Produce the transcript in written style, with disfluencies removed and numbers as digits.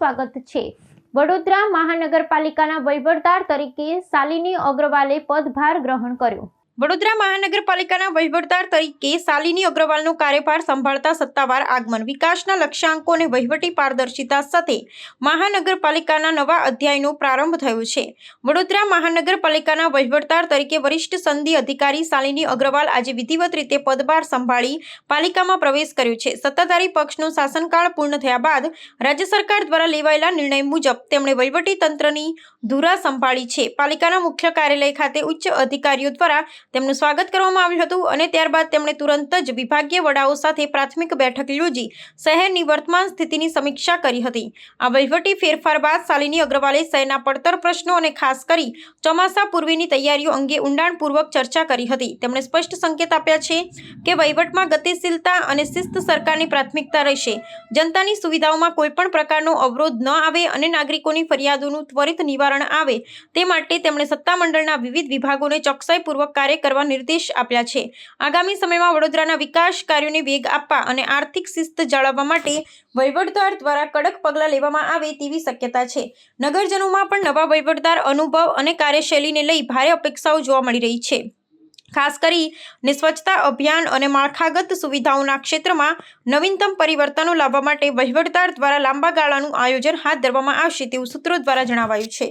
સ્વાગત છે। વડોદરા મહાનગરપાલિકાના વહીવટદાર તરીકે શાલિની અગ્રવાલે પદભાર ગ્રહણ કર્યો। વડોદરા મહાનગરપાલિકાના વહીવટદાર તરીકે શાલિની અગ્રવાલનો કાર્યભાર સંભાળતા સત્તાવાર આગમન, વિકાસના લક્ષ્યાંકો અને વહીવટી પારદર્શિતા સાથે મહાનગરપાલિકાના નવા અધ્યાયનો પ્રારંભ થયો છે। વડોદરા મહાનગરપાલિકાના વહીવટદાર તરીકે વરિષ્ઠ સનદી અધિકારી શાલિની અગ્રવાલ આજે વિધિવત રીતે પદભાર સંભાળી પાલિકામાં પ્રવેશ કર્યો છે। સત્તાધારી પક્ષનો શાસનકાળ પૂર્ણ થયા બાદ રાજ્ય સરકાર દ્વારા લેવાયેલા નિર્ણય મુજબ તેમણે વહીવટી તંત્રની ધુરા સંભાળી છે। પાલિકાના મુખ્ય કાર્યાલય ખાતે ઉચ્ચ અધિકારીઓ દ્વારા તેમનું સ્વાગત કરવામાં આવ્યું હતું અને ત્યારબાદ તેમણે તુરંત જ વિભાગીય વડાઓ સાથે પ્રાથમિક બેઠક યોજી શહેરની વર્તમાન સ્થિતિની સમીક્ષા કરી હતી। આ વહીવટી ફેરફાર બાદ શાલિની અગ્રવાલે શહેરના પડતર પ્રશ્નો અને ખાસ કરી ચોમાસા પૂર્વેની તૈયારીઓ અંગે ઊંડાણપૂર્વક ચર્ચા કરી હતી। તેમણે સ્પષ્ટ સંકેત આપ્યા છે કે વહીવટમાં ગતિશીલતા અને શિસ્ત સરકારની પ્રાથમિકતા રહેશે। જનતાની સુવિધાઓમાં કોઈપણ પ્રકારનો અવરોધ ન આવે અને નાગરિકોની ફરિયાદોનું ત્વરિત નિવારણ આવે તે માટે તેમણે સત્તામંડળના વિવિધ વિભાગોને ચોકસાઈપૂર્વક કાર્ય કરવા નિર્દેશ આપ્યા છે। આગામી સમયમાં વડોદરાના વિકાસ કાર્યોને વેગ આપવા અને આર્થિક શિસ્ત જાળવવા માટે વહીવટદાર દ્વારા કડક પગલાં લેવામાં આવે તેવી શક્યતા છે। નગરજનોમાં પણ નવા વહીવટદાર અનુભવ અને કાર્યશૈલીને લઈ ભારે અપેક્ષાઓ જોવા મળી રહી છે। ખાસ કરીને સ્વચ્છતા અભિયાન અને માળખાગત સુવિધાઓના ક્ષેત્રમાં નવીનતમ પરિવર્તનો લાવવા માટે વહીવટદાર દ્વારા લાંબા ગાળાનું આયોજન હાથ ધરવામાં આવશે તેવું સૂત્રો દ્વારા જણાવાયું છે।